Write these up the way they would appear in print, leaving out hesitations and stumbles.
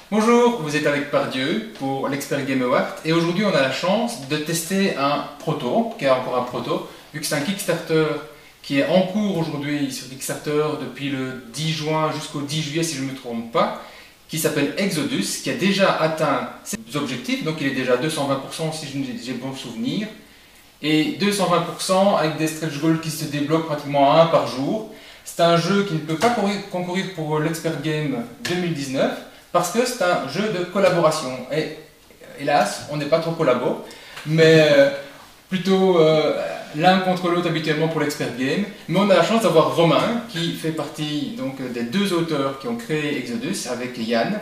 Bonjour, vous êtes avec Pardieu pour l'Expert Game Award et aujourd'hui on a la chance de tester un proto, qui est encore un proto, vu que c'est un Kickstarter qui est en cours aujourd'hui sur Kickstarter depuis le 10 juin jusqu'au 10 juillet si je ne me trompe pas, qui s'appelle Exodus, qui a déjà atteint ses objectifs, donc il est déjà à 220% si j'ai bon souvenir, et 220% avec des stretch goals qui se débloquent pratiquement à un par jour. C'est un jeu qui ne peut pas concourir pour l'Expert Game 2019 parce que c'est un jeu de collaboration. Et hélas, on n'est pas trop collabo, mais plutôt l'un contre l'autre habituellement pour l'Expert Game. Mais on a la chance d'avoir Romain qui fait partie donc, des deux auteurs qui ont créé Exodus avec Yann.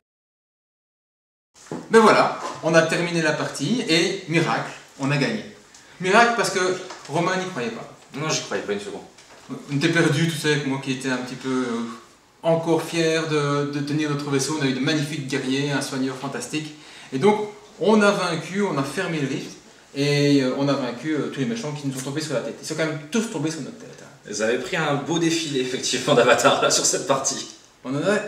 Ben voilà, on a terminé la partie et miracle, on a gagné. Miracle parce que Romain n'y croyait pas. Non, j'y croyais pas une seconde. On était perdu, tu sais, moi qui étais un petit peu encore fier de tenir notre vaisseau. On a eu de magnifiques guerriers, un soigneur fantastique. Et donc, on a vaincu, on a fermé le rift et on a vaincu tous les méchants qui nous sont tombés sur la tête. Ils sont quand même tous tombés sur notre tête. Ils avaient pris un beau défilé, effectivement, d'avatar là sur cette partie. On en a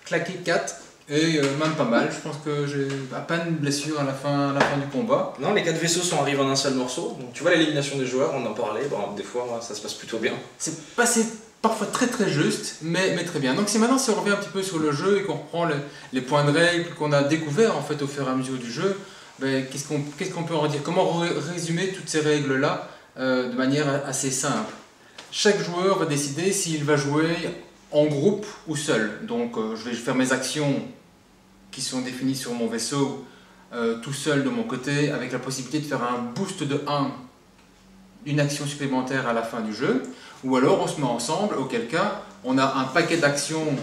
claqué 4 et même pas mal. Je pense que j'ai à peine une blessure à la fin du combat. Non, les 4 vaisseaux sont arrivés en un seul morceau. Donc, tu vois l'élimination des joueurs, on en parlait. Bon, des fois, ça se passe plutôt bien. C'est passé parfois très juste, mais très bien. Donc si maintenant si on revient un petit peu sur le jeu et qu'on reprend les points de règle qu'on a découverts en fait au fur et à mesure du jeu, ben, qu'est-ce qu'on peut en dire? Comment résumer toutes ces règles-là de manière assez simple? Chaque joueur va décider s'il va jouer en groupe ou seul. Donc je vais faire mes actions qui sont définies sur mon vaisseau tout seul de mon côté, avec la possibilité de faire un boost de 1, une action supplémentaire à la fin du jeu, ou alors on se met ensemble, auquel cas on a un paquet d'actions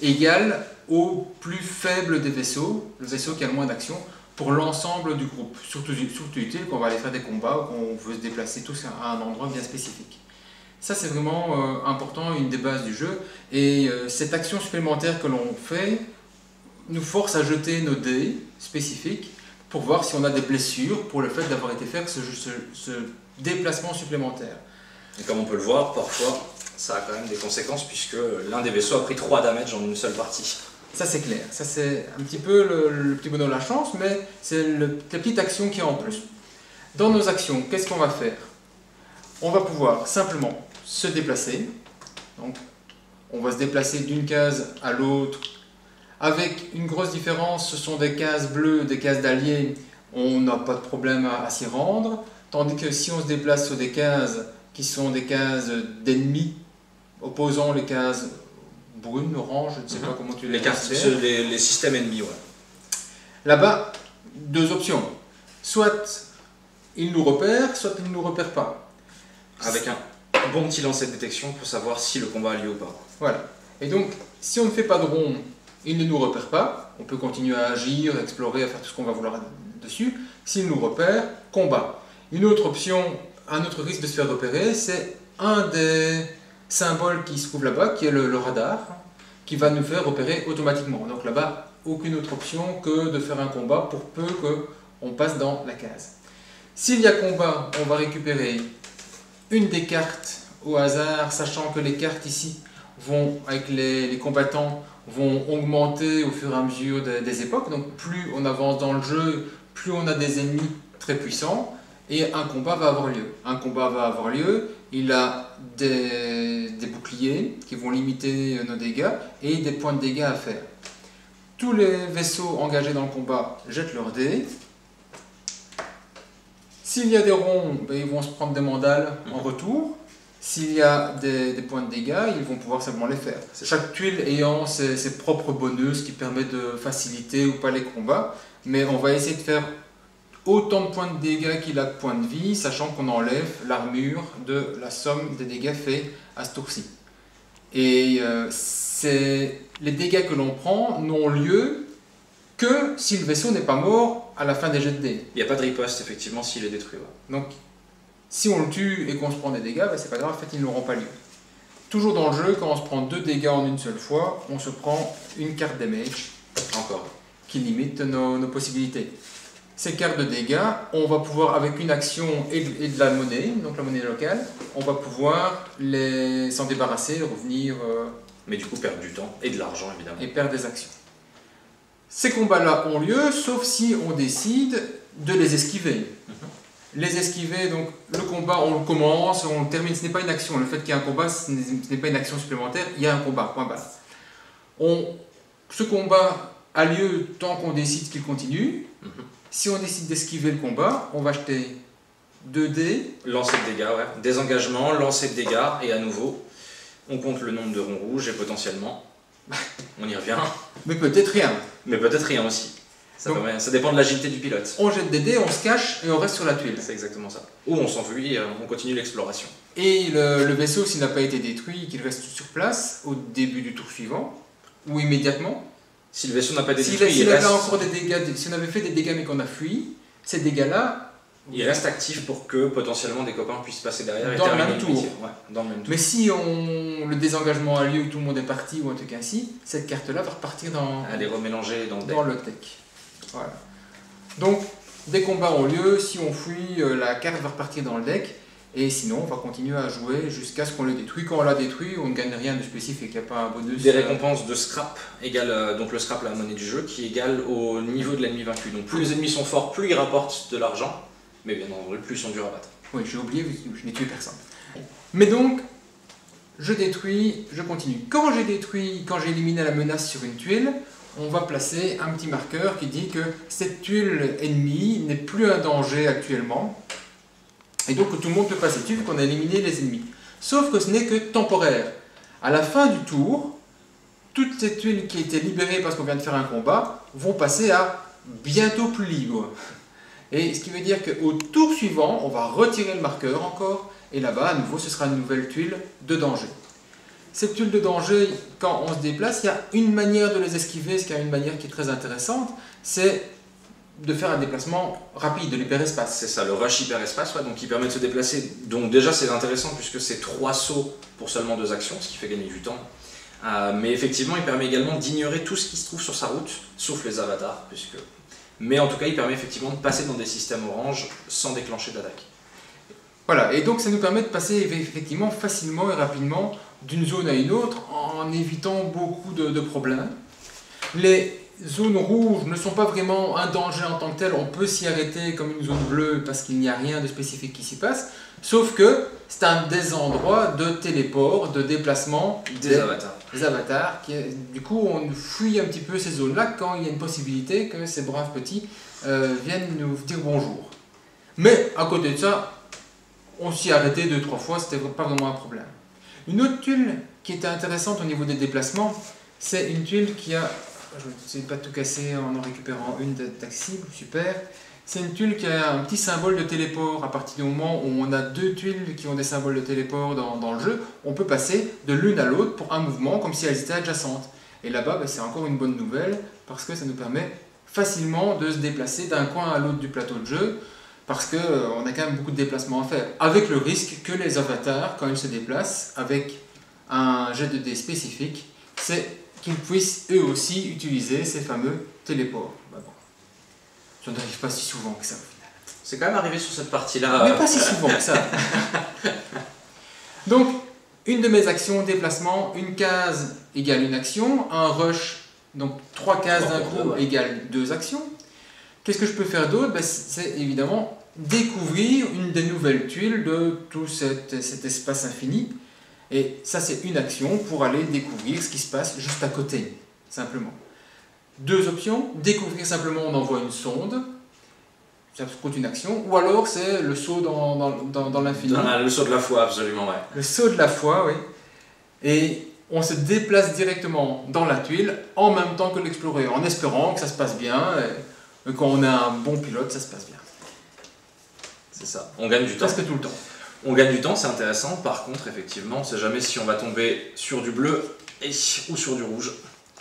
égal au plus faible des vaisseaux, le vaisseau qui a le moins d'actions, pour l'ensemble du groupe. Surtout utile quand on va aller faire des combats ou qu'on veut se déplacer tous à un endroit bien spécifique. Ça c'est vraiment important, une des bases du jeu, et cette action supplémentaire que l'on fait nous force à jeter nos dés spécifiques pour voir si on a des blessures pour le fait d'avoir été faire ce déplacement supplémentaire. Et comme on peut le voir, parfois, ça a quand même des conséquences puisque l'un des vaisseaux a pris 3 damage en une seule partie. Ça c'est clair, ça c'est un petit peu le petit bonheur de la chance, mais c'est la petite action qui est en plus. Dans nos actions, qu'est-ce qu'on va faire? On va pouvoir simplement se déplacer. Donc, on va se déplacer d'une case à l'autre. Avec une grosse différence, ce sont des cases bleues, des cases d'alliés, on n'a pas de problème à s'y rendre. Tandis que si on se déplace sur des cases qui sont des cases d'ennemis, opposant les cases brunes, orange, je ne sais pas comment tu les considères. Les systèmes ennemis, ouais. Là-bas, deux options. Soit ils nous repèrent, soit ils ne nous repèrent pas. Avec un bon petit lancer de détection pour savoir si le combat a lieu ou pas. Voilà. Et donc, si on ne fait pas de rond, ils ne nous repèrent pas. On peut continuer à agir, à explorer, à faire tout ce qu'on va vouloir dessus. S'ils nous repèrent, combat. Une autre option, un autre risque de se faire repérer, c'est un des symboles qui se trouve là-bas, qui est le radar, qui va nous faire repérer automatiquement. Donc là-bas, aucune autre option que de faire un combat pour peu qu'on passe dans la case. S'il y a combat, on va récupérer une des cartes au hasard, sachant que les cartes ici vont, avec les combattants, vont augmenter au fur et à mesure des époques. Donc plus on avance dans le jeu, plus on a des ennemis très puissants. Et un combat va avoir lieu. Un combat va avoir lieu, il a des boucliers qui vont limiter nos dégâts et des points de dégâts à faire. Tous les vaisseaux engagés dans le combat jettent leurs dés. S'il y a des ronds, ben, ils vont se prendre des mandales en retour. S'il y a des points de dégâts, ils vont pouvoir simplement les faire. Chaque tuile ayant ses propres bonus qui permettent de faciliter ou pas les combats. Mais on va essayer de faire autant de points de dégâts qu'il a de points de vie, sachant qu'on enlève l'armure de la somme des dégâts faits à ce tour-ci. Et les dégâts que l'on prend n'ont lieu que si le vaisseau n'est pas mort à la fin des jets de dés. Il n'y a pas de riposte, effectivement, s'il est détruit. Ouais. Donc, si on le tue et qu'on se prend des dégâts, ben, c'est pas grave, en fait, ils n'auront pas lieu. Toujours dans le jeu, quand on se prend 2 dégâts en une seule fois, on se prend une carte damage. Encore. Qui limite nos possibilités. Ces cartes de dégâts, on va pouvoir, avec une action et de la monnaie, donc la monnaie locale, on va pouvoir s'en débarrasser, revenir... Mais du coup, perdre du temps et de l'argent, évidemment. Et perdre des actions. Ces combats-là ont lieu, sauf si on décide de les esquiver. Les esquiver, donc le combat, on le commence, on le termine, ce n'est pas une action. Le fait qu'il y ait un combat, ce n'est pas une action supplémentaire, il y a un combat, point barre. Ce combat a lieu tant qu'on décide qu'il continue. Si on décide d'esquiver le combat, on va jeter 2 dés. Lancer de dégâts, ouais. Désengagement, lancer de dégâts, et à nouveau, on compte le nombre de ronds rouges et potentiellement, on y revient. Mais peut-être rien. Mais peut-être rien aussi. Ça dépend de l'agilité du pilote. On jette des dés, on se cache et on reste sur la tuile. C'est exactement ça. Ou on s'enfuit et on continue l'exploration. Et le vaisseau, s'il n'a pas été détruit, qu'il reste sur place au début du tour suivant, ou immédiatement. Si le vaisseau n'a pas été détruit, s'il avait encore des dégâts, si on avait fait des dégâts mais qu'on a fui, ces dégâts-là... Il reste actif pour que potentiellement des copains puissent passer derrière et dans terminer le même tour. Ouais, dans le même tour. Mais si le désengagement a lieu, tout le monde est parti ou un truc ainsi, cette carte-là va repartir dans... Elle est remélanger dans le deck. Voilà. Donc, des combats ont lieu, si on fuit, la carte va repartir dans le deck, et sinon on va continuer à jouer jusqu'à ce qu'on le détruit. Quand on l'a détruit, on ne gagne rien de spécifique, il n'y a pas un bonus. Des récompenses de scrap, égale, donc le scrap, la monnaie du jeu, qui est égale au niveau de l'ennemi vaincu. Donc plus les ennemis sont forts, plus ils rapportent de l'argent, mais bien entendu, plus ils sont durs à battre. Oui, j'ai oublié, je n'ai tué personne. Mais donc, je détruis, je continue. Quand j'ai éliminé la menace sur une tuile, on va placer un petit marqueur qui dit que cette tuile ennemie n'est plus un danger actuellement. Et donc tout le monde peut passer dessus vu qu'on a éliminé les ennemis. Sauf que ce n'est que temporaire. À la fin du tour, toutes ces tuiles qui étaient libérées parce qu'on vient de faire un combat vont passer à bientôt plus libre. Et ce qui veut dire qu'au tour suivant, on va retirer le marqueur encore, et là-bas, à nouveau, ce sera une nouvelle tuile de danger. Ces tuiles de danger, quand on se déplace, il y a une manière de les esquiver, ce qui est une manière qui est très intéressante, c'est de faire un déplacement rapide, de l'hyperespace. C'est ça, le rush hyperespace, ouais, donc qui permet de se déplacer. Donc déjà c'est intéressant puisque c'est 3 sauts pour seulement 2 actions, ce qui fait gagner du temps. Mais effectivement, il permet également d'ignorer tout ce qui se trouve sur sa route, sauf les avatars, mais en tout cas, il permet effectivement de passer dans des systèmes orange sans déclencher d'attaque. Voilà, et donc ça nous permet de passer effectivement facilement et rapidement d'une zone à une autre en évitant beaucoup de problèmes. Les zones rouges ne sont pas vraiment un danger en tant que tel, on peut s'y arrêter comme une zone bleue parce qu'il n'y a rien de spécifique qui s'y passe, sauf que c'est un des endroits de téléport, de déplacement des avatars. Du coup, on fuit un petit peu ces zones-là quand il y a une possibilité que ces braves petits viennent nous dire bonjour. Mais à côté de ça, on s'y arrêtait 2-3 fois, c'était pas vraiment un problème. Une autre tuile qui était intéressante au niveau des déplacements, c'est une tuile qui a... Je ne sais pas tout casser en récupérant une d'accessible, super. C'est une tuile qui a un petit symbole de téléport. À partir du moment où on a 2 tuiles qui ont des symboles de téléport dans le jeu, on peut passer de l'une à l'autre pour un mouvement comme si elles étaient adjacentes. Et là-bas, c'est encore une bonne nouvelle parce que ça nous permet facilement de se déplacer d'un coin à l'autre du plateau de jeu parce qu'on a quand même beaucoup de déplacements à faire. Avec le risque que les avatars, quand ils se déplacent avec un jet de dés spécifique, c'est qu'ils puissent eux aussi utiliser ces fameux téléports. Bah bon. Ça n'arrive pas si souvent que ça au final. C'est quand même arrivé sur cette partie-là. Mais pas si souvent que ça. Donc, une de mes actions, déplacement, une case égale une action, un rush, donc 3 cases d'un coup égale 2 actions. Qu'est-ce que je peux faire d'autre? Ben, c'est évidemment découvrir une des nouvelles tuiles de tout cet espace infini. Et ça, c'est une action pour aller découvrir ce qui se passe juste à côté, simplement. 2 options, découvrir simplement, on envoie une sonde, ça coûte une action, ou alors c'est le saut dans l'infini. Le saut de la foi, absolument, ouais. Le saut de la foi, oui. Et on se déplace directement dans la tuile en même temps que l'explorer, en espérant que ça se passe bien, et quand on a un bon pilote, ça se passe bien. C'est ça, on gagne du temps. Presque tout le temps. On gagne du temps, c'est intéressant. Par contre, effectivement, on ne sait jamais si on va tomber sur du bleu ou sur du rouge.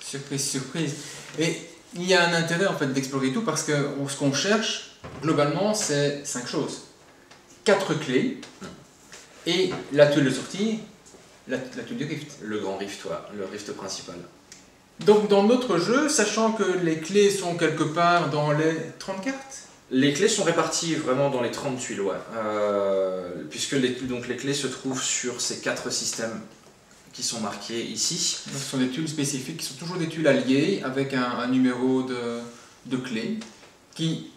Surprise, surprise. Et il y a un intérêt en fait d'explorer tout parce que ce qu'on cherche, globalement, c'est 5 choses. 4 clés et la tuile de sortie, la tuile du rift. Le grand rift, le rift principal. Donc dans notre jeu, sachant que les clés sont quelque part dans les 30 cartes, les clés sont réparties vraiment dans les 30 tuiles, ouais. Puisque les clés se trouvent sur ces 4 systèmes qui sont marquées ici. Donc, ce sont des tuiles spécifiques qui sont toujours des tuiles alliées avec un numéro de clé qui,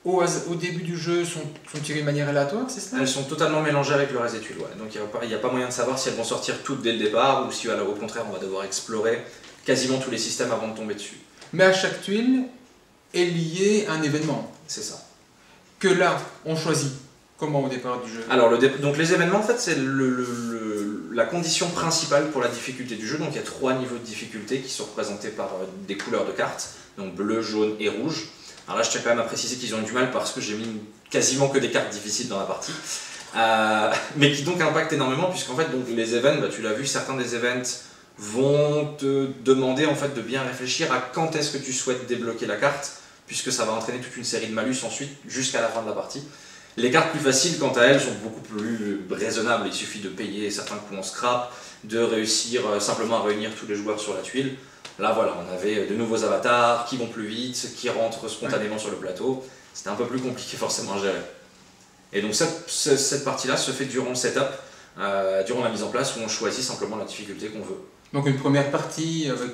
au début du jeu, sont tirées de manière aléatoire, c'est ça? Elles sont totalement mélangées avec le reste des tuiles, ouais. Donc il n'y a pas moyen de savoir si elles vont sortir toutes dès le départ ou si au contraire on va devoir explorer quasiment tous les systèmes avant de tomber dessus. Mais à chaque tuile est lié un événement. C'est ça. Que là, on choisit comment au départ du jeu? Alors donc les événements en fait c'est la condition principale pour la difficulté du jeu. Donc il y a 3 niveaux de difficulté qui sont représentés par des couleurs de cartes, donc bleu, jaune et rouge. Alors là je tiens quand même à préciser qu'ils ont eu du mal parce que j'ai mis quasiment que des cartes difficiles dans la partie. Mais qui donc impactent énormément puisqu'en fait donc, les events, tu l'as vu, certains des events vont te demander en fait de bien réfléchir à quand est-ce que tu souhaites débloquer la carte puisque ça va entraîner toute une série de malus ensuite jusqu'à la fin de la partie. Les cartes plus faciles, quant à elles, sont beaucoup plus raisonnables. Il suffit de payer certains coups en scrap, de réussir simplement à réunir tous les joueurs sur la tuile. Là, voilà, on avait de nouveaux avatars qui vont plus vite, qui rentrent spontanément sur le plateau. C'était un peu plus compliqué forcément à gérer. Et donc cette partie-là se fait durant le setup, durant la mise en place, où on choisit simplement la difficulté qu'on veut. Donc une première partie avec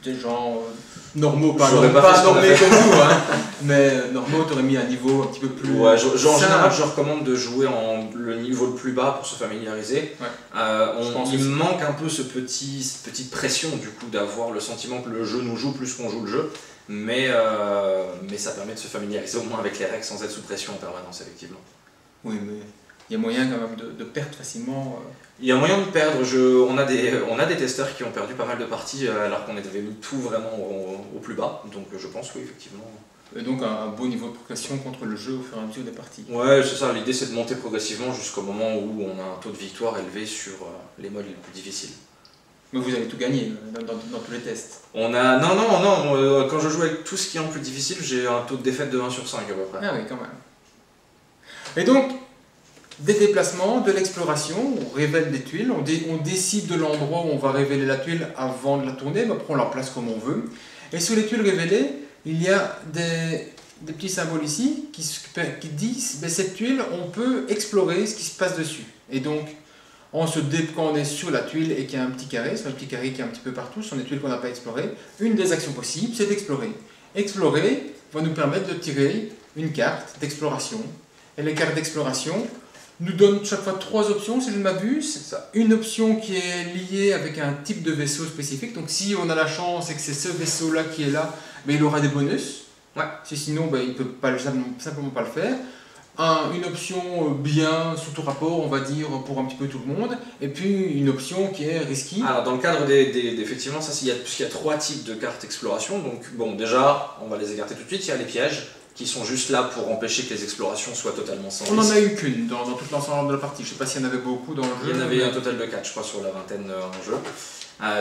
des gens normaux, pas normés comme nous, hein, mais normaux, tu aurais mis un niveau un petit peu plus... Ouais, en général, je recommande de jouer le niveau le plus bas pour se familiariser. Ouais. Il manque un peu cette petite pression du coup d'avoir le sentiment que le jeu nous joue plus qu'on joue le jeu, mais ça permet de se familiariser au moins avec les règles sans être sous pression en permanence, effectivement. Oui, mais il y a moyen quand même de perdre facilement. Il y a moyen de perdre. On a des testeurs qui ont perdu pas mal de parties alors qu'on avait mis tout vraiment au plus bas. Donc je pense que effectivement. Et donc un beau niveau de progression contre le jeu au fur et à mesure des parties. Ouais, c'est ça. L'idée c'est de monter progressivement jusqu'au moment où on a un taux de victoire élevé sur les modes les plus difficiles. Mais vous avez tout gagné dans tous les tests. Non, quand je joue avec tout ce qui est en plus difficile, j'ai un taux de défaite de 1 sur 5 à peu près. Ah oui, quand même. Et donc, des déplacements, de l'exploration, on révèle des tuiles, on décide de l'endroit où on va révéler la tuile avant de la tourner, mais après on la place comme on veut. Et sur les tuiles révélées, il y a des petits symboles ici qui disent que cette tuile, on peut explorer ce qui se passe dessus. Et donc, quand on est sur la tuile et qu'il y a un petit carré, c'est un petit carré qui est un petit peu partout, ce sont des tuiles qu'on n'a pas explorées, une des actions possibles, c'est d'explorer. Explorer va nous permettre de tirer une carte d'exploration. Et les cartes d'exploration nous donnent chaque fois 3 options, si je ne m'abuse. Une option qui est liée avec un type de vaisseau spécifique. Donc si on a la chance et que c'est ce vaisseau-là qui est là, ben, il aura des bonus. Ouais. Sinon, ben, il ne peut simplement pas le faire. Une option bien sous tout rapport, on va dire, pour un petit peu tout le monde. Et puis une option qui est risky. Alors dans le cadre effectivement, puisqu'il y a 3 types de cartes exploration. Donc bon, déjà, on va les écarter tout de suite. Il y a les pièges, qui sont juste là pour empêcher que les explorations soient totalement sans risque. On n'en a eu qu'une dans tout l'ensemble de la partie. Je ne sais pas s'il y en avait beaucoup dans le jeu. Il y en avait un total de 4, je crois, sur la vingtaine en jeu.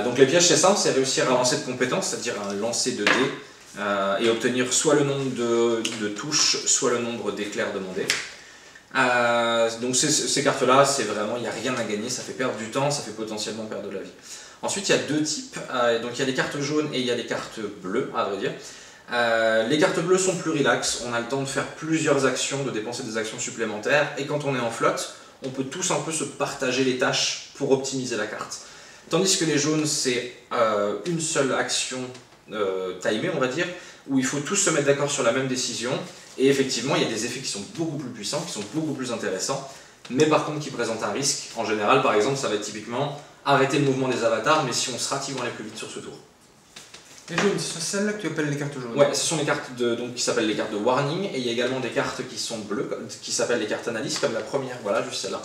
Donc les pièges, c'est simple, c'est réussir à lancer de compétences, c'est-à-dire un lancer de dés, et obtenir soit le nombre de touches, soit le nombre d'éclairs demandés. Donc ces cartes-là, c'est vraiment, il n'y a rien à gagner, ça fait perdre du temps, ça fait potentiellement perdre de la vie. Ensuite, il y a 2 types, donc il y a les cartes jaunes et il y a les cartes bleues, à vrai dire. Les cartes bleues sont plus relax, on a le temps de faire plusieurs actions, de dépenser des actions supplémentaires, et quand on est en flotte, on peut tous un peu se partager les tâches pour optimiser la carte. Tandis que les jaunes, c'est une seule action timée, on va dire, où il faut tous se mettre d'accord sur la même décision, et effectivement, il y a des effets qui sont beaucoup plus puissants, qui sont beaucoup plus intéressants, mais par contre qui présentent un risque. En général, par exemple, ça va être typiquement arrêter le mouvement des avatars, mais si on se rate, ils vont aller plus vite sur ce tour. Les jaunes, c'est celles-là que tu appelles les cartes jaunes? Ouais, ce sont les cartes qui s'appellent les cartes de warning, et il y a également des cartes qui sont bleues, qui s'appellent les cartes analyse, comme la première, voilà, juste celle-là.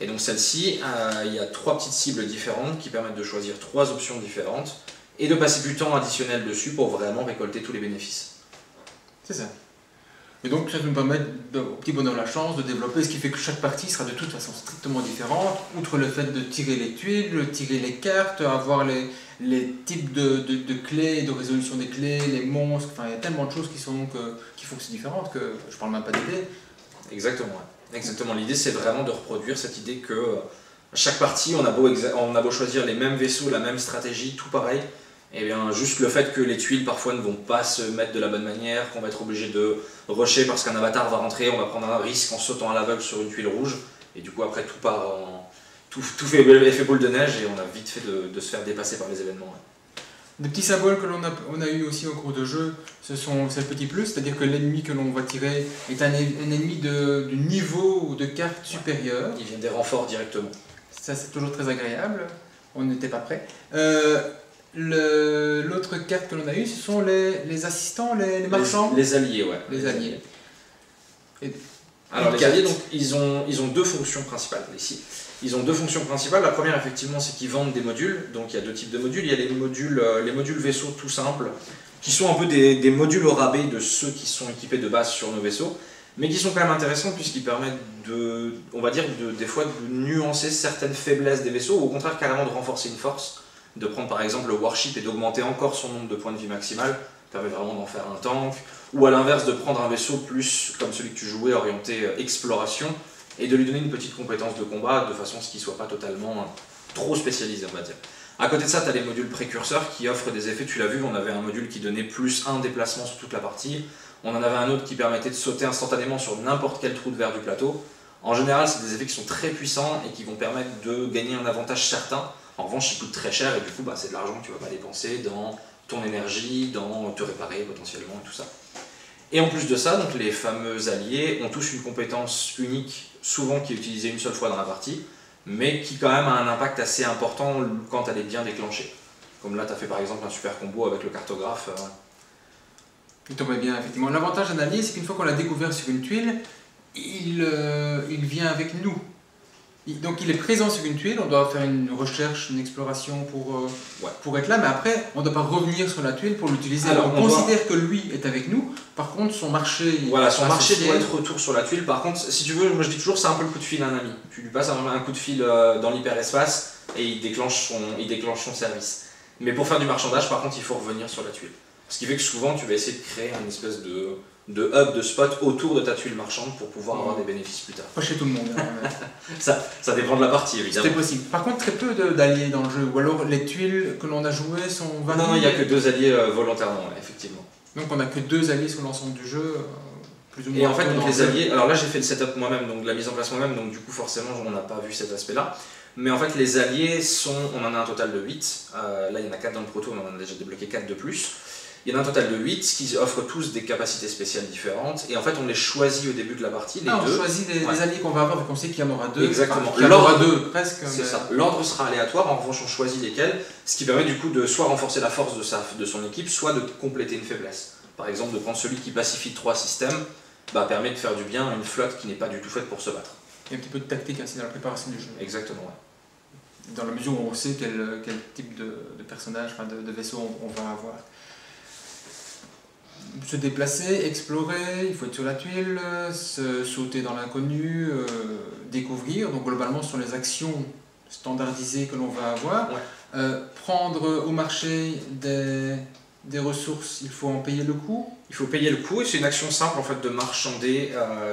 Et donc celle-ci, il y a 3 petites cibles différentes qui permettent de choisir 3 options différentes, et de passer du temps additionnel dessus pour vraiment récolter tous les bénéfices. C'est ça. Et donc ça nous permet, au petit bonheur la chance, de développer, ce qui fait que chaque partie sera de toute façon strictement différente, outre le fait de tirer les tuiles, de tirer les cartes, avoir les types de clés, de résolution des clés, les monstres, enfin il y a tellement de choses qui font que c'est différent que je parle même pas d'idée. Exactement, ouais. Exactement. L'idée c'est vraiment de reproduire cette idée que à chaque partie on a beau choisir les mêmes vaisseaux, la même stratégie, tout pareil, et bien juste le fait que les tuiles parfois ne vont pas se mettre de la bonne manière, qu'on va être obligé de rusher parce qu'un avatar va rentrer, on va prendre un risque en sautant à l'aveugle sur une tuile rouge, et du coup après tout tout fait effet boule de neige et on a vite fait de se faire dépasser par les événements. Ouais. Des petits symboles que on a eu aussi au cours de jeu, c'est le petit plus, c'est-à-dire que l'ennemi que l'on va tirer est un ennemi du niveau ou de carte supérieur. Il vient des renforts directement. Ça, c'est toujours très agréable. On n'était pas prêt. L'autre carte que l'on a eue, ce sont les assistants, les marchands. Les alliés, ouais. Les alliés. Alors les alliés, donc, ils ont deux fonctions principales ici. Ils ont deux fonctions principales. La première, effectivement, c'est qu'ils vendent des modules. Donc il y a deux types de modules. Il y a les modules vaisseaux tout simples, qui sont un peu des modules au rabais de ceux qui sont équipés de base sur nos vaisseaux, mais qui sont quand même intéressants puisqu'ils permettent on va dire, des fois de nuancer certaines faiblesses des vaisseaux, ou au contraire carrément de renforcer une force, de prendre par exemple le warship et d'augmenter encore son nombre de points de vie maximal, ça permet vraiment d'en faire un tank, ou à l'inverse de prendre un vaisseau plus comme celui que tu jouais, orienté exploration, et de lui donner une petite compétence de combat de façon à ce qu'il ne soit pas totalement trop spécialisé, on va dire. À côté de ça, tu as les modules précurseurs qui offrent des effets, tu l'as vu, on avait un module qui donnait plus 1 déplacement sur toute la partie, on en avait un autre qui permettait de sauter instantanément sur n'importe quel trou de verre du plateau. En général, c'est des effets qui sont très puissants et qui vont permettre de gagner un avantage certain. En revanche, ils coûtent très cher et du coup, c'est de l'argent que tu ne vas pas dépenser dans ton énergie, dans te réparer potentiellement et tout ça. Et en plus de ça, donc, les fameux alliés ont tous une compétence unique, souvent qui est utilisée une seule fois dans la partie, mais qui quand même a un impact assez important quand elle est bien déclenchée. Comme là, tu as fait par exemple un super combo avec le cartographe. Il tombait bien, effectivement. L'avantage d'un allié, c'est qu'une fois qu'on l'a découvert sur une tuile, il vient avec nous. Donc il est présent sur une tuile, on doit faire une recherche, une exploration pour être là, mais après, on ne doit pas revenir sur la tuile pour l'utiliser. Alors on considère que lui est avec nous, par contre son marché... Voilà, son marché doit être retour sur la tuile. Par contre, si tu veux, moi je dis toujours, c'est un peu le coup de fil à un ami. Tu lui passes un coup de fil dans l'hyperespace et il déclenche son service. Mais pour faire du marchandage, par contre, il faut revenir sur la tuile. Ce qui fait que souvent, tu vas essayer de créer une espèce de hub, de spot autour de ta tuile marchande pour pouvoir avoir des bénéfices plus tard. Pas chez tout le monde. Ça dépend de la partie, évidemment. C'est possible. Par contre, très peu d'alliés dans le jeu. Ou alors, les tuiles que l'on a jouées sont... Non, il n'y a que 2 alliés volontairement, effectivement. Donc on n'a que 2 alliés sur l'ensemble du jeu, plus ou moins. Et en fait, donc, les alliés... Alors là, j'ai fait le setup moi-même, donc la mise en place moi-même, donc du coup, forcément, on n'a pas vu cet aspect-là. Mais en fait, les alliés on en a un total de 8. Là, il y en a 4 dans le proto, mais on en a déjà débloqué 4 de plus. Il y en a un total de 8 qui offrent tous des capacités spéciales différentes. Et en fait, on les choisit au début de la partie, les deux. On choisit des alliés qu'on va avoir, vu qu'on sait qu'il y en aura 2. Exactement. Il y en aura 2, presque. C'est ça. L'ordre sera aléatoire, en revanche, on choisit lesquels. Ce qui permet du coup de soit renforcer la force de son équipe, soit de compléter une faiblesse. Par exemple, de prendre celui qui pacifie 3 systèmes, permet de faire du bien à une flotte qui n'est pas du tout faite pour se battre. Il y a un petit peu de tactique ainsi dans la préparation du jeu. Exactement, ouais. Dans la mesure où on sait quel type de personnage, de vaisseau on va avoir. Se déplacer, explorer, il faut être sur la tuile, sauter dans l'inconnu, découvrir. Donc globalement, ce sont les actions standardisées que l'on va avoir. Ouais. Prendre au marché des ressources, il faut en payer le coût. Il faut payer le coût et c'est une action simple en fait de marchander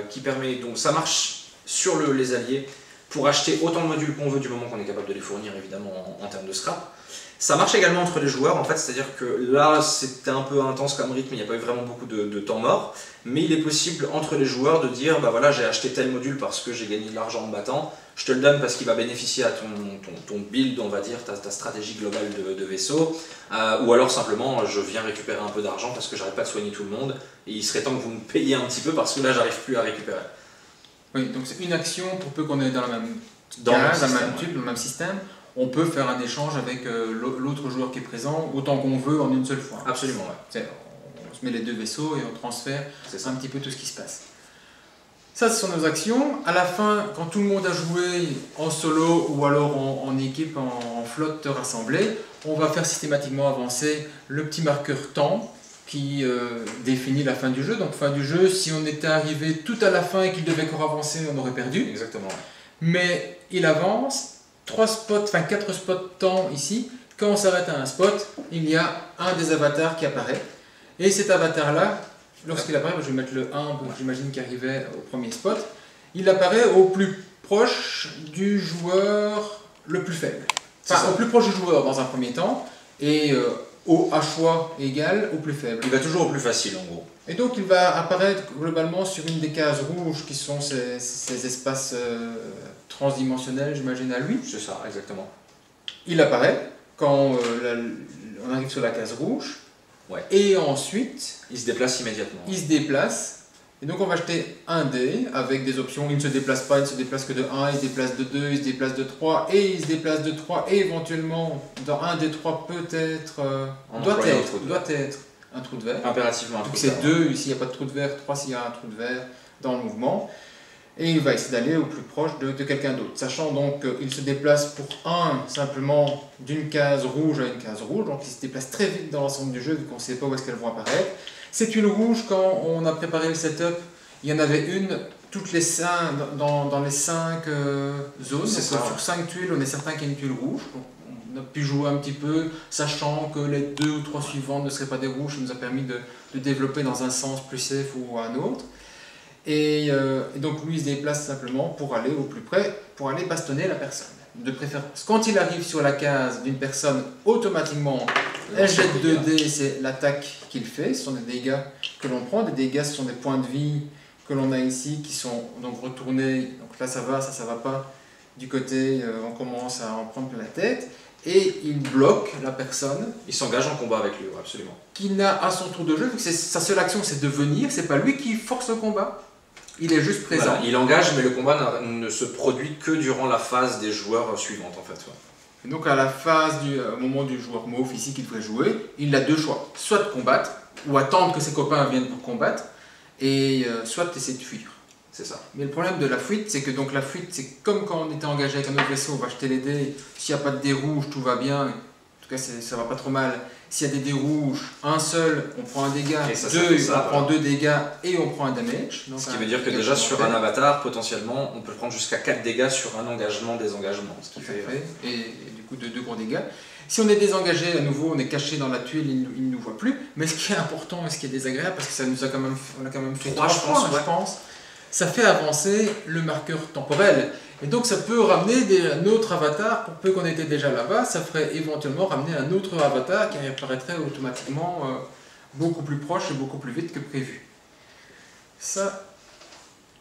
qui permet, donc ça marche sur les alliés pour acheter autant de modules qu'on veut du moment qu'on est capable de les fournir évidemment en termes de scrap. Ça marche également entre les joueurs en fait, c'est-à-dire que là c'était un peu intense comme rythme, il n'y a pas eu vraiment beaucoup de temps mort, mais il est possible entre les joueurs de dire voilà j'ai acheté tel module parce que j'ai gagné de l'argent en me battant, je te le donne parce qu'il va bénéficier à ton build, on va dire, ta stratégie globale de vaisseau, ou alors simplement je viens récupérer un peu d'argent parce que j'arrête pas de soigner tout le monde, et il serait temps que vous me payiez un petit peu parce que là j'arrive plus à récupérer. Oui, donc c'est une action pour peu qu'on est dans la même case, dans le même système. On peut faire un échange avec l'autre joueur qui est présent autant qu'on veut en une seule fois. Absolument, ouais. On se met les 2 vaisseaux et on transfère un petit peu tout ce qui se passe. Ça, ce sont nos actions. À la fin, quand tout le monde a joué en solo ou alors en équipe, en flotte rassemblée, on va faire systématiquement avancer le petit marqueur temps qui définit la fin du jeu. Donc fin du jeu, si on était arrivé tout à la fin et qu'il devait encore avancer, on aurait perdu. Exactement, ouais. Mais il avance. 4 spots temps ici. Quand on s'arrête à un spot, il y a un des avatars qui apparaît. Et cet avatar-là, lorsqu'il apparaît, je vais mettre le 1, j'imagine qu'il arrivait au premier spot, il apparaît au plus proche du joueur le plus faible. Enfin, au plus proche du joueur dans un premier temps, et à choix égal au plus faible. Il va toujours au plus facile en gros. Et donc il va apparaître globalement sur une des cases rouges qui sont ces espaces transdimensionnel, j'imagine, à lui. C'est ça, exactement. Il apparaît quand on arrive sur la case rouge. Ouais. Et ensuite, Il se déplace immédiatement. il se déplace. Et donc on va acheter un dé avec des options. Il ne se déplace pas, il ne se déplace que de 1, il se déplace de 2, il se déplace de 3, et il se déplace de 3, et éventuellement, dans un des 3, peut-être, doit être un trou de verre. Impérativement un trou Donc de verre. c'est 2 s'il n'y a pas de trou de verre, 3 s'il y a un trou de verre dans le mouvement. Et il va essayer d'aller au plus proche de quelqu'un d'autre. Sachant donc qu'il se déplace pour simplement d'une case rouge à une case rouge. Donc il se déplace très vite dans l'ensemble du jeu vu qu'on ne sait pas où est-ce qu'elles vont apparaître. Ces tuiles rouges, quand on a préparé le setup, il y en avait une toutes les 5, dans les 5 zones. Donc, sur 5 tuiles, on est certain qu'il y a une tuile rouge. Donc, on a pu jouer un petit peu, sachant que les 2 ou 3 suivantes ne seraient pas des rouges. Ça nous a permis de développer dans un sens plus safe ou un autre. Et donc lui il se déplace simplement pour aller au plus près, pour aller bastonner la personne. De préférence. Quand il arrive sur la case d'une personne, automatiquement, elle jette 2 dés, c'est l'attaque qu'il fait. Ce sont des dégâts que l'on prend. Des dégâts, ce sont des points de vie que l'on a ici qui sont donc retournés. Donc là ça va, ça va pas. Du côté, on commence à en prendre plein la tête. Et il bloque la personne. Il s'engage en combat avec lui, absolument. Qui n'a à son tour de jeu, vu que sa seule action c'est de venir, c'est pas lui qui force le combat. Il est juste présent. Voilà, il engage, mais le combat ne se produit que durant la phase des joueurs suivantes, en fait. Ouais. Et donc à la phase au moment du joueur mauve ici qu'il devrait jouer, il a 2 choix. Soit de combattre, ou attendre que ses copains viennent pour combattre, et soit essayer de fuir. C'est ça. Mais le problème de la fuite, c'est que donc la fuite, c'est comme quand on était engagé avec un autre vaisseau, on va jeter les dés, s'il n'y a pas de dés rouges, tout va bien, en tout cas ça va pas trop mal. S'il y a des dés rouges, un seul, on prend un dégât, on prend 2 dégâts et on prend un damage. Donc ce qui veut dire que déjà sur un avatar, potentiellement, on peut prendre jusqu'à 4 dégâts sur un engagement, désengagement. Ce qui fait... Et du coup de 2 gros dégâts. Si on est désengagé, à nouveau, on est caché dans la tuile, il ne nous voit plus. Mais ce qui est important et ce qui est désagréable, parce que ça nous a quand même fait 3 points, je pense, ça fait avancer le marqueur temporel. Et donc ça peut ramener un autre avatar, pour peu qu'on était déjà là-bas, ça ferait éventuellement ramener un autre avatar qui apparaîtrait automatiquement beaucoup plus proche et beaucoup plus vite que prévu. Ça,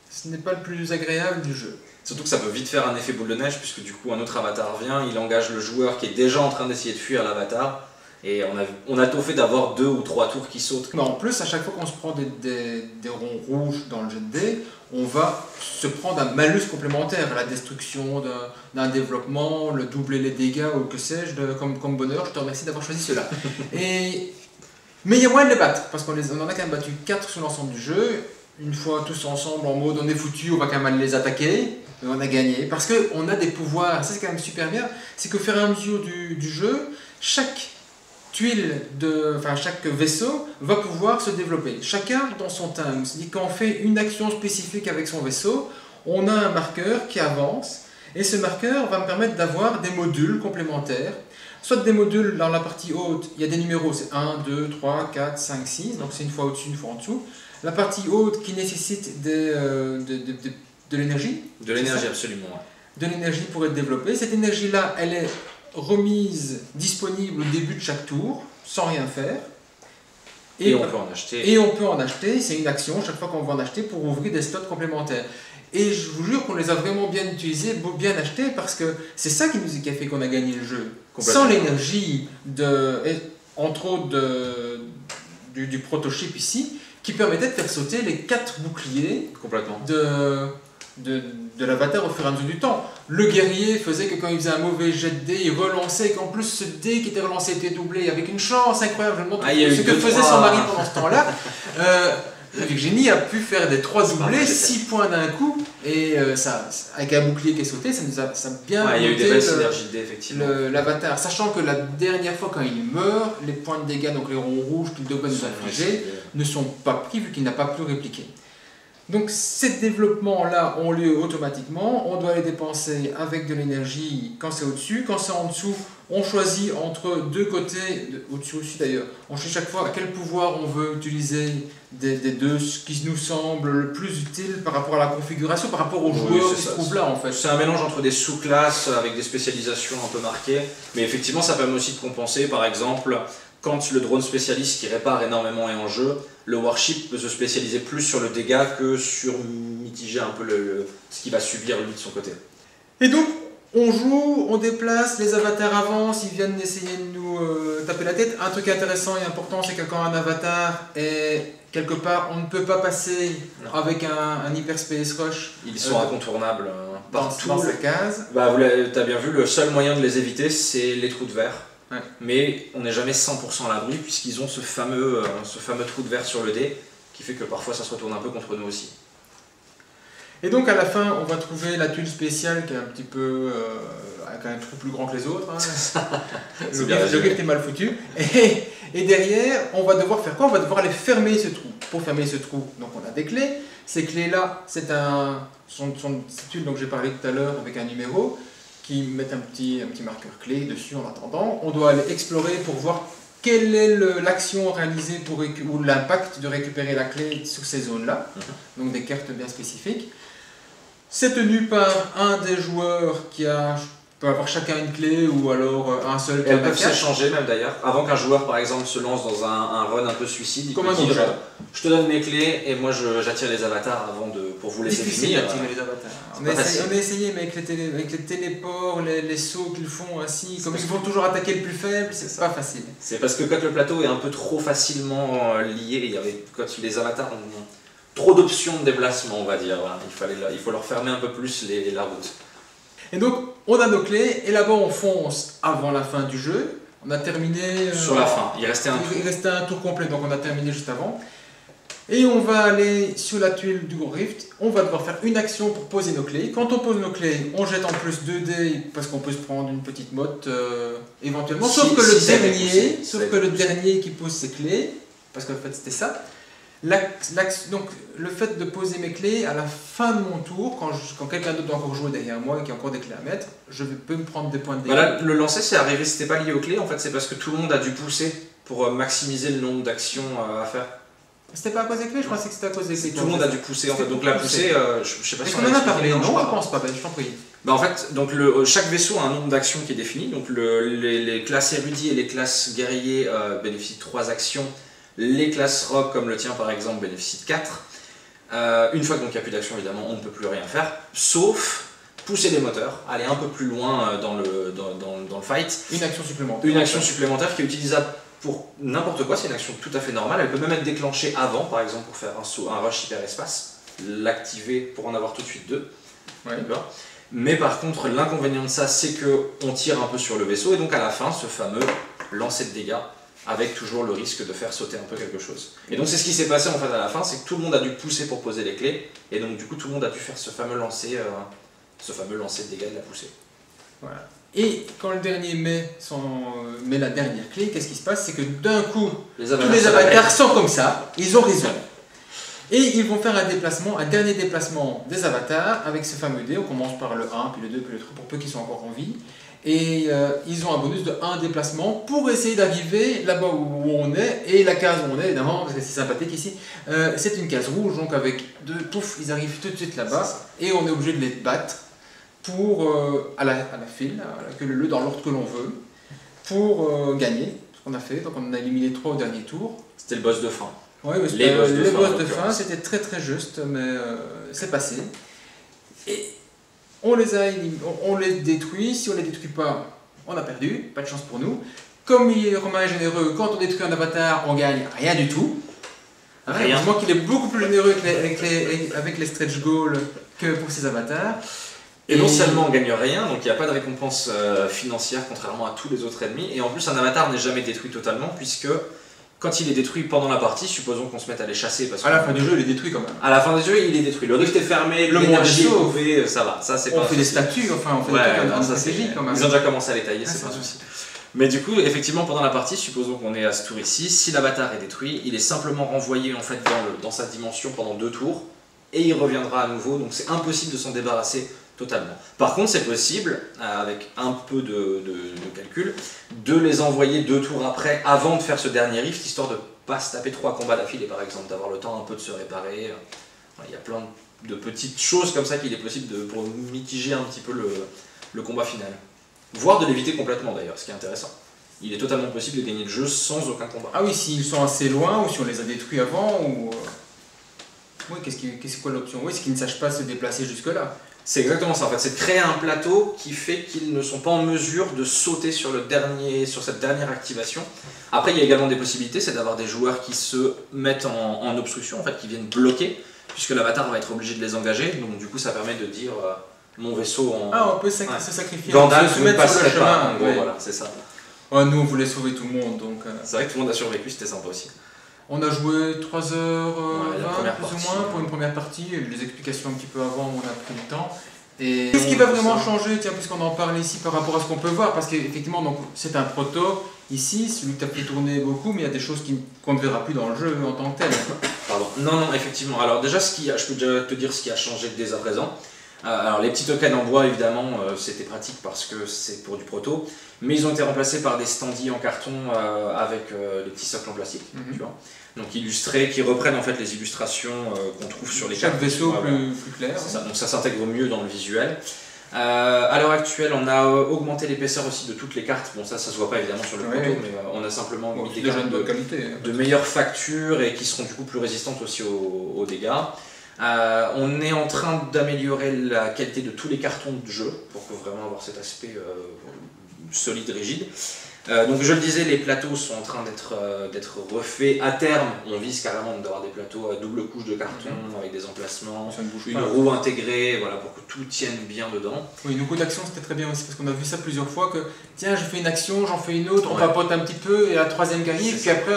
ce n'est pas le plus agréable du jeu. Surtout que ça peut vite faire un effet boule de neige, puisque du coup un autre avatar vient, il engage le joueur qui est déjà en train d'essayer de fuir l'avatar, et on a tout fait d'avoir 2 ou 3 tours qui sautent. Mais en plus, à chaque fois qu'on se prend des ronds rouges dans le jet de dés, on va se prendre un malus complémentaire, la destruction d'un développement, le doubler les dégâts ou que sais-je, comme bonheur. Je te remercie d'avoir choisi cela. Mais il y a moyen de les battre, parce qu'on en a quand même battu 4 sur l'ensemble du jeu. Une fois tous ensemble en mode on est foutu, on va quand même aller les attaquer, mais on a gagné. Parce qu'on a des pouvoirs, ça c'est quand même super bien, c'est qu'au fur et à mesure du jeu, chaque chaque vaisseau va pouvoir se développer. Chacun dans son time. C'est-à-dire quand on fait une action spécifique avec son vaisseau, on a un marqueur qui avance, et ce marqueur va me permettre d'avoir des modules complémentaires. Soit des modules dans la partie haute, il y a des numéros, c'est 1, 2, 3, 4, 5, 6, donc c'est une fois au-dessus, une fois en dessous. La partie haute qui nécessite de l'énergie. De l'énergie, absolument. Ouais. De l'énergie pour être développée. Cette énergie-là, elle est remise disponible au début de chaque tour, sans rien faire. Et on peut en acheter. Et on peut en acheter, c'est une action chaque fois qu'on va en acheter pour ouvrir des slots complémentaires. Et je vous jure qu'on les a vraiment bien utilisés, bien achetés, parce que c'est ça qui a fait qu'on a gagné le jeu. Sans l'énergie, entre autres du prototype ici, qui permettait de faire sauter les 4 boucliers de l'avatar au fur et à mesure du temps. Le guerrier faisait que quand il faisait un mauvais jet de dés, il relançait, et qu'en plus ce dé qui était relancé était doublé avec une chance incroyable. Je me demande ce que faisait son mari pendant ce temps-là. Virginie a pu faire des 3 doublés, 6 points d'un coup, et ça, avec un bouclier qui est sauté, ça a bien il y a eu des belles synergies de dés, effectivement. L'avatar. Sachant que la dernière fois quand il meurt, les points de dégâts, donc les ronds rouges qu'il devait nous infliger, ne sont pas pris vu qu'il n'a pas pu répliquer. Donc ces développements-là ont lieu automatiquement, on doit les dépenser avec de l'énergie quand c'est au-dessus, quand c'est en dessous, on choisit entre 2 côtés, au-dessus aussi d'ailleurs, on choisit chaque fois à quel pouvoir on veut utiliser des 2, ce qui nous semble le plus utile par rapport à la configuration, par rapport aux joueurs qui se trouvent là en fait. C'est un mélange entre des sous-classes avec des spécialisations un peu marquées, mais effectivement ça permet aussi de compenser, par exemple, quand le drone spécialiste qui répare énormément est en jeu, le warship peut se spécialiser plus sur le dégât que sur mitiger un peu ce qu'il va subir lui de son côté. Et donc, on joue, on déplace, les avatars avancent, ils viennent essayer de nous taper la tête. Un truc intéressant et important, c'est que quand un avatar est quelque part, on ne peut pas passer avec un hyperspace rush. Ils sont incontournables partout. Dans sa case. Bah, tu as bien vu, le seul moyen de les éviter, c'est les trous de verre. Ouais. Mais on n'est jamais 100% à l'abri, puisqu'ils ont ce fameux trou de verre sur le dé, qui fait que parfois ça se retourne un peu contre nous aussi. Et donc à la fin, on va trouver la tuile spéciale qui est un petit peu quand même plus grand que les autres. Hein. Le griffe est mal foutu. Et derrière, on va devoir faire quoi? On va devoir aller fermer ce trou. Pour fermer ce trou, donc on a des clés. Ces clés-là, c'est sont ces tuiles dont j'ai parlé tout à l'heure avec un numéro qui mettent un petit marqueur clé dessus en attendant. On doit aller explorer pour voir quelle est l'action réalisée ou l'impact de récupérer la clé sur ces zones-là. Donc des cartes bien spécifiques. C'est tenu par un des joueurs qui peut avoir chacun une clé ou alors un seul. Elles peuvent s'échanger même d'ailleurs. Avant qu'un joueur par exemple se lance dans un run un peu suicide, il peut dire je te donne mes clés et moi j'attire les avatars pour vous laisser finir. On a essayé mais avec les téléports, les sauts qu'ils font ainsi, comme ils vont toujours attaquer le plus faible, c'est pas facile. C'est parce que quand le plateau est un peu trop facilement lié, quand les avatars ont trop d'options de déplacement, on va dire. Il faut leur fermer un peu plus la route. Et donc, on a nos clés, et là-bas, on fonce avant la fin du jeu. On a terminé... Sur la fin, il restait un tour. Il restait un tour complet, donc on a terminé juste avant. Et on va aller sur la tuile du Rift. On va devoir faire une action pour poser nos clés. Quand on pose nos clés, on jette en plus 2 dés, parce qu'on peut se prendre une petite motte éventuellement. Sauf que le dernier qui pose ses clés, parce qu'en fait, c'était ça. Donc le fait de poser mes clés à la fin de mon tour, quand quelqu'un d'autre doit encore jouer derrière moi et qu'il y a encore des clés à mettre, je peux me prendre des points de dégâts. Voilà, le lancer c'est arrivé, c'était pas lié aux clés en fait, c'est parce que tout le monde a dû pousser pour maximiser le nombre d'actions à faire. C'était pas à cause des clés, je pensais que c'était à cause des clés. Tout le monde a dû pousser en fait, donc la poussée, je sais pas si on en a parlé, non, je pense pas, je t'en prie. Bah en fait, donc chaque vaisseau a un nombre d'actions qui est défini, donc les classes érudits et les classes guerriers bénéficient de 3 actions. Les classes rock comme le tien par exemple bénéficient de 4. Une fois qu'il n'y a plus d'action évidemment on ne peut plus rien faire, sauf pousser les moteurs, aller un peu plus loin dans le fight. Une action supplémentaire. Une action supplémentaire qui est utilisable pour n'importe quoi, c'est une action tout à fait normale, elle peut même être déclenchée avant par exemple pour faire un rush hyperespace, l'activer pour en avoir tout de suite 2. Ouais. Mais par contre l'inconvénient de ça c'est qu'on tire un peu sur le vaisseau et donc à la fin ce fameux lancer de dégâts avec toujours le risque de faire sauter un peu quelque chose. Et donc c'est ce qui s'est passé en fait à la fin, c'est que tout le monde a dû pousser pour poser les clés, et donc du coup tout le monde a dû faire ce fameux lancer de dégâts de la poussée. Voilà. Et quand le dernier met la dernière clé, qu'est-ce qui se passe? C'est que d'un coup, tous les avatars sont comme ça, ils ont raison. Et ils vont faire un dernier déplacement des avatars avec ce fameux dé. On commence par le 1, puis le 2, puis le 3, pour peu qu'ils soient encore en vie. Et ils ont un bonus de 1 déplacement pour essayer d'arriver là-bas où on est. Et la case où on est, évidemment, parce que c'est sympathique ici, c'est une case rouge, donc avec 2 pouf, ils arrivent tout de suite là-bas. Et on est obligé de les battre pour, à la file, à la queue leu dans l'ordre que l'on veut, pour gagner ce qu'on a fait. Donc on a éliminé 3 au dernier tour. C'était le boss de fin. Oui, les boss de fin, c'était très très juste, mais c'est passé. Et on les détruit, si on les détruit pas, on a perdu, pas de chance pour nous. Comme Romain est généreux, quand on détruit un avatar, on gagne rien du tout. Heureusement qu'il est beaucoup plus généreux avec les stretch goals que pour ses avatars. Et non seulement on gagne rien, donc il n'y a pas de récompense financière contrairement à tous les autres ennemis, et en plus un avatar n'est jamais détruit totalement, puisque quand il est détruit pendant la partie, supposons qu'on se mette à les chasser. Parce à la fin du jeu, il est détruit quand même. À la fin du jeu, il est détruit. Le rift est fermé, l'énergie est sauvée, ça va. Ça, c'est on fait des statues, enfin on fait des trucs en stratégie quand même. Ils ont déjà commencé à les tailler, c'est pas un souci. Mais du coup, effectivement, pendant la partie, supposons qu'on est à ce tour ici, si l'avatar est détruit, il est simplement renvoyé en fait dans sa dimension pendant 2 tours, et il reviendra à nouveau, donc c'est impossible de s'en débarrasser totalement. Par contre, c'est possible, avec un peu de calcul, de les envoyer 2 tours après, avant de faire ce dernier rift, histoire de ne pas se taper 3 combats d'affilée, par exemple, d'avoir le temps un peu de se réparer. Il y a plein de petites choses comme ça qu'il est possible pour mitiger un petit peu le combat final. Voire de l'éviter complètement d'ailleurs, ce qui est intéressant. Il est totalement possible de gagner le jeu sans aucun combat. Ah oui, s'ils sont assez loin, ou si on les a détruits avant, ou... Oui, c'est quoi l'option? Oui, c'est qu'ils ne sachent pas se déplacer jusque-là. C'est exactement ça en fait, c'est de créer un plateau qui fait qu'ils ne sont pas en mesure de sauter sur cette dernière activation. Après il y a également des possibilités, c'est d'avoir des joueurs qui se mettent en obstruction, en fait, qui viennent bloquer, puisque l'avatar va être obligé de les engager, donc du coup ça permet de dire mon vaisseau en... Ah, on peut se sacrifier, Gandalf se ne mettre sur le passerait pas, chemin. en gros, Ouais. voilà, c'est ça. Ouais, nous on voulait sauver tout le monde, donc C'est vrai que tout le monde a survécu, c'était sympa aussi. on a joué 3h20 Ouais, la première plus ou partie, moins pour ouais. une première partie, les explications un petit peu avant, on a pris le temps. Et qu'est-ce qui va vraiment changer, tiens, puisqu'on en parle ici par rapport à ce qu'on peut voir, parce qu'effectivement donc c'est un proto ici, celui que tu as fait tourner beaucoup, mais il y a des choses qu'on ne verra plus dans le jeu en tant que tel. Pardon. Non, effectivement. Alors déjà, je peux déjà te dire ce qui a changé dès à présent. Alors les petits tokens en bois, évidemment, c'était pratique parce que c'est pour du proto, mais ils ont été remplacés par des standees en carton avec les petits socles en plastique, tu vois. Donc illustrés, qui reprennent en fait les illustrations qu'on trouve sur les Chaque cartes. vaisseau plus clair. C'est ça, donc ça s'intègre mieux dans le visuel. À l'heure actuelle, on a augmenté l'épaisseur aussi de toutes les cartes. Bon, ça se voit pas évidemment sur le proto, mais on a simplement mis des déjà cartes de bonne qualité. de meilleure facture et qui seront du coup plus résistantes aussi aux dégâts. On est en train d'améliorer la qualité de tous les cartons de jeu pour vraiment avoir cet aspect solide, rigide. Donc je le disais, les plateaux sont en train d'être refaits. À terme, on vise carrément d'avoir des plateaux à double couche de carton avec des emplacements, une roue intégrée, voilà, pour que tout tienne bien dedans. Oui, une coup d'action c'était très bien aussi parce qu'on a vu ça plusieurs fois que tiens, je fais une action, j'en fais une autre, on papote un petit peu et la troisième qui arrive, puis après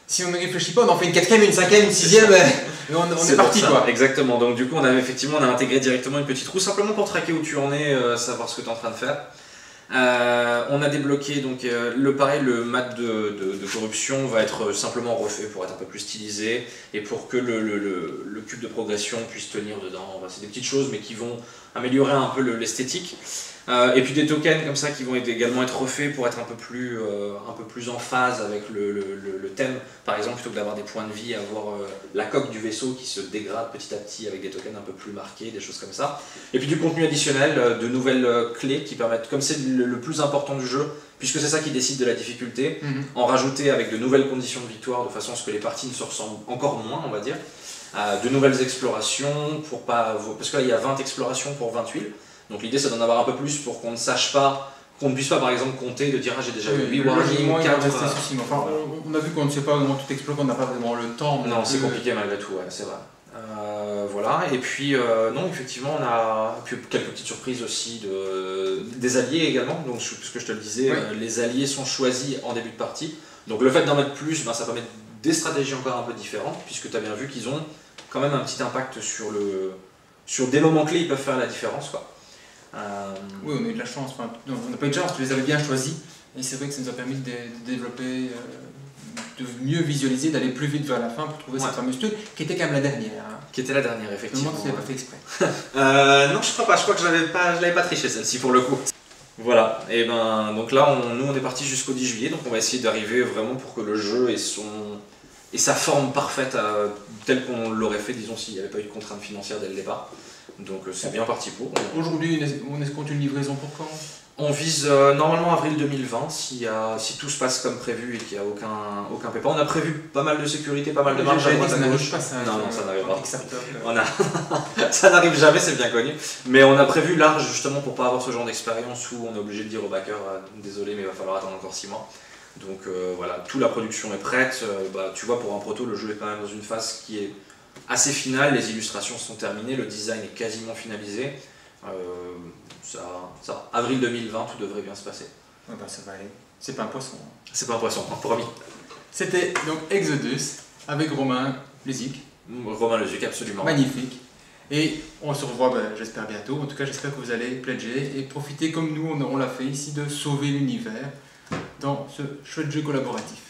si on ne réfléchit pas, on en fait une quatrième, une cinquième, une sixième, et on est parti quoi. Exactement, donc du coup on a intégré directement une petite roue simplement pour traquer où tu en es, savoir ce que tu es en train de faire. On a débloqué donc le mat de corruption va être simplement refait pour être un peu plus stylisé et pour que le cube de progression puisse tenir dedans. C'est des petites choses mais qui vont améliorer un peu l'esthétique. Et puis des tokens comme ça qui vont également être refaits pour être un peu plus en phase avec le thème. Par exemple, plutôt que d'avoir des points de vie, avoir la coque du vaisseau qui se dégrade petit à petit avec des tokens un peu plus marqués, des choses comme ça. Et puis du contenu additionnel, de nouvelles clés qui permettent, comme c'est le plus important du jeu, puisque c'est ça qui décide de la difficulté, en rajouter avec de nouvelles conditions de victoire de façon à ce que les parties ne se ressemblent encore moins, on va dire. De nouvelles explorations, parce que là il y a 20 explorations pour 20 tuiles. Donc l'idée c'est d'en avoir un peu plus pour qu'on ne sache pas, qu'on ne puisse pas par exemple compter, de dire ah j'ai déjà eu 8 warnings, 4... Enfin, on a vu qu'on ne sait pas vraiment tout explorer, qu'on n'a pas vraiment le temps. Non, c'est compliqué malgré tout, ouais, c'est vrai. Voilà, et puis non, effectivement on a quelques petites surprises aussi des alliés également, donc puisque je te le disais, les alliés sont choisis en début de partie, donc le fait d'en mettre plus, ça permet des stratégies encore un peu différentes, puisque tu as bien vu qu'ils ont quand même un petit impact sur des moments clés, ils peuvent faire la différence quoi. Oui, on a eu de la chance, enfin, on n'a pas eu de chance, tu les avais bien choisis, et c'est vrai que ça nous a permis de développer, de mieux visualiser, d'aller plus vite vers la fin pour trouver cette fameuse tuile, qui était quand même la dernière. Qui était la dernière, effectivement. Je me demande si tu pas fait exprès. Non, je crois pas, que je l'avais pas triché celle-ci pour le coup. Voilà, et ben donc là nous on est parti jusqu'au 10 juillet, donc on va essayer d'arriver vraiment pour que le jeu ait sa forme parfaite telle qu'on l'aurait fait, disons, s'il n'y avait pas eu de contraintes financières dès le départ. Donc c'est bien parti pour. Aujourd'hui, on escompte une livraison pour quand? On vise normalement avril 2020 si tout se passe comme prévu et qu'il n'y a aucun pépin. On a prévu pas mal de sécurité, pas mal de marge à droite à gauche. Non, ça n'arrive pas. Ça n'arrive jamais, c'est bien connu. Mais on a prévu large justement pour pas avoir ce genre d'expérience où on est obligé de dire au backer désolé mais il va falloir attendre encore 6 mois. Donc voilà, toute la production est prête. Tu vois, pour un proto, le jeu est quand même dans une phase qui est assez finale. Les illustrations sont terminées, le design est quasiment finalisé. Avril 2020, tout devrait bien se passer. Ouais, ça va aller. C'est pas un poisson. C'est pas un poisson, promis. C'était donc Exodus avec Romain Lezic. Romain Lezic, absolument. Magnifique. Et on se revoit, j'espère bientôt. En tout cas, j'espère que vous allez pledger et profiter comme nous, on l'a fait ici, de sauver l'univers dans ce chouette jeu collaboratif.